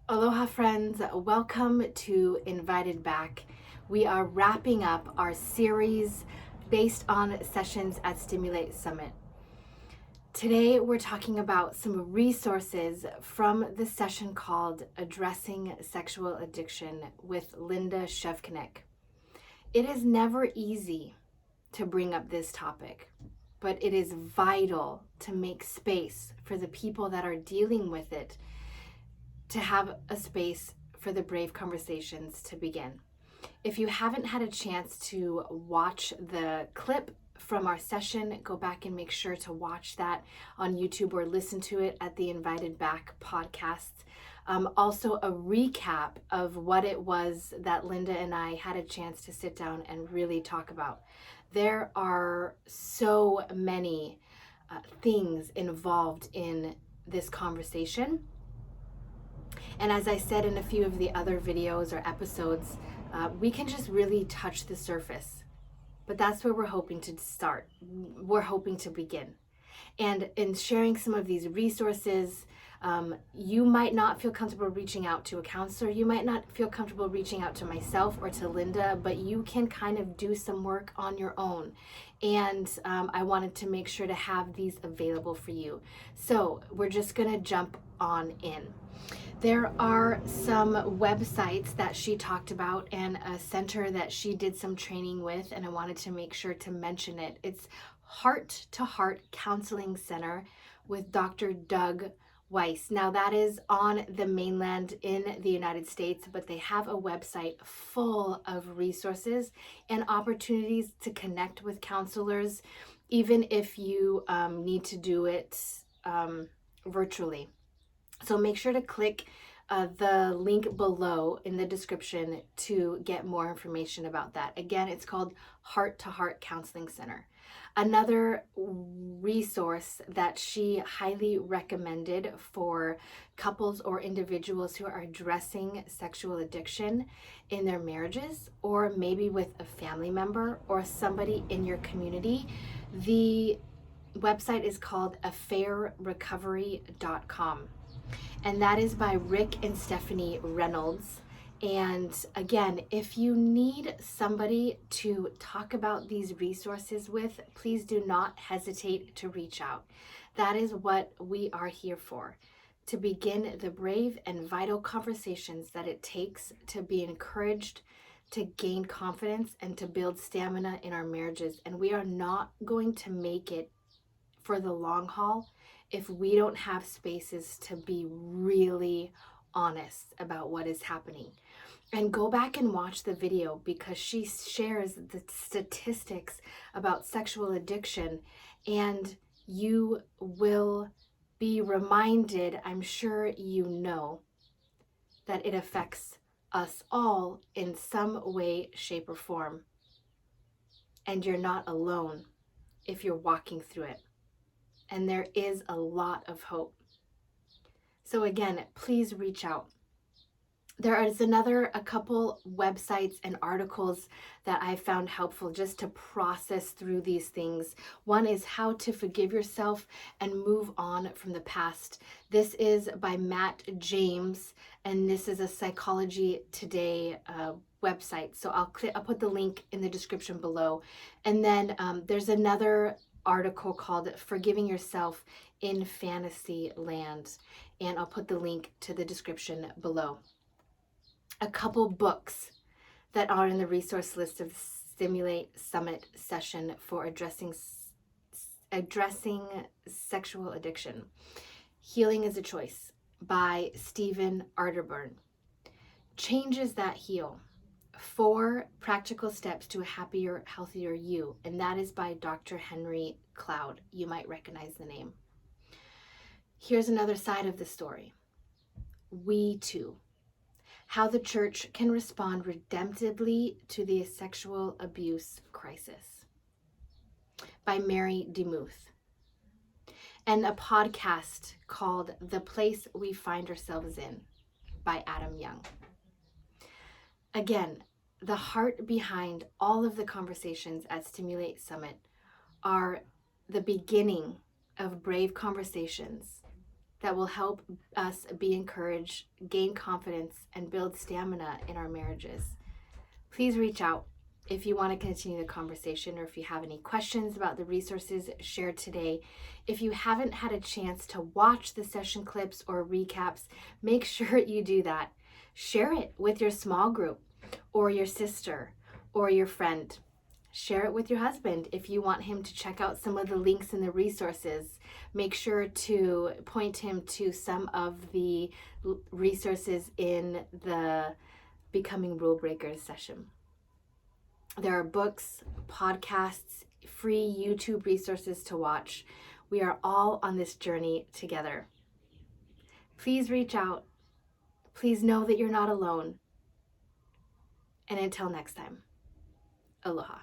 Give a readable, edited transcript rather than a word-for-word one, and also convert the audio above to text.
Aloha friends, welcome to Invited Back. We are wrapping up our series based on sessions at Stimulate Summit. Today we're talking about some resources from the session called Addressing Sexual Addiction with Linda Shevkenek. It is never easy to bring up this topic, but it is vital to make space for the people that are dealing with it to have a space for the brave conversations to begin. If you haven't had a chance to watch the clip from our session, go back and make sure to watch that on YouTube or listen to it at the Invited Back podcast. Also a recap of what it was that Linda and I had a chance to sit down and really talk about. There are so many things involved in this conversation. And as I said in a few of the other videos or episodes, we can just really touch the surface. But that's where we're hoping to start. We're hoping to begin. And in sharing some of these resources, you might not feel comfortable reaching out to a counselor. You might not feel comfortable reaching out to myself or to Linda, but you can kind of do some work on your own. And I wanted to make sure to have these available for you. So we're just going to jump on in. There are some websites that she talked about and a center that she did some training with, and I wanted to make sure to mention it. It's Heart to Heart Counseling Center with Dr. Doug Weiss. Now that is on the mainland in the United States, but they have a website full of resources and opportunities to connect with counselors, even if you need to do it virtually. So make sure to click the link below in the description to get more information about that. Again, it's called Heart to Heart Counseling Center. Another resource that she highly recommended for couples or individuals who are addressing sexual addiction in their marriages, or maybe with a family member or somebody in your community, the website is called affairrecovery.com. And that is by Rick and Stephanie Reynolds. And again, if you need somebody to talk about these resources with, please do not hesitate to reach out. That is what we are here for, to begin the brave and vital conversations that it takes to be encouraged, to gain confidence, and to build stamina in our marriages. And we are not going to make it for the long haul if we don't have spaces to be really honest about what is happening. And go back and watch the video, because she shares the statistics about sexual addiction, and you will be reminded, I'm sure you know, that it affects us all in some way, shape, or form. And you're not alone if you're walking through it. And there is a lot of hope. So again, please reach out. There is a couple websites and articles that I found helpful just to process through these things. One is How to Forgive Yourself and Move On from the Past. This is by Matt James, and this is a Psychology Today website. So I'll put the link in the description below. And then there's another article called Forgiving Yourself in Fantasy Land, and I'll put the link to the description below. A couple books that are in the resource list of Stimulate Summit session for addressing sexual addiction. Healing is a Choice by Stephen Arterburn. Changes That Heal: 4 Practical Steps to a Happier, Healthier You, and that is by Dr. Henry Cloud. You might recognize the name. Here's another side of the story. We Too: How the Church Can Respond Redemptively to the Sexual Abuse Crisis by Mary DeMuth. And a podcast called The Place We Find Ourselves In by Adam Young. Again, the heart behind all of the conversations at Stimulate Summit are the beginning of brave conversations that will help us be encouraged, gain confidence, and build stamina in our marriages. Please reach out if you want to continue the conversation, or if you have any questions about the resources shared today. If you haven't had a chance to watch the session clips or recaps, make sure you do that. Share it with your small group or your sister or your friend. Share it with your husband if you want him to check out some of the links in the resources. Make sure to point him to some of the resources in the Becoming Rule Breakers session. There are books, podcasts, free YouTube resources to watch. We are all on this journey together. Please reach out. Please know that you're not alone. And until next time, aloha.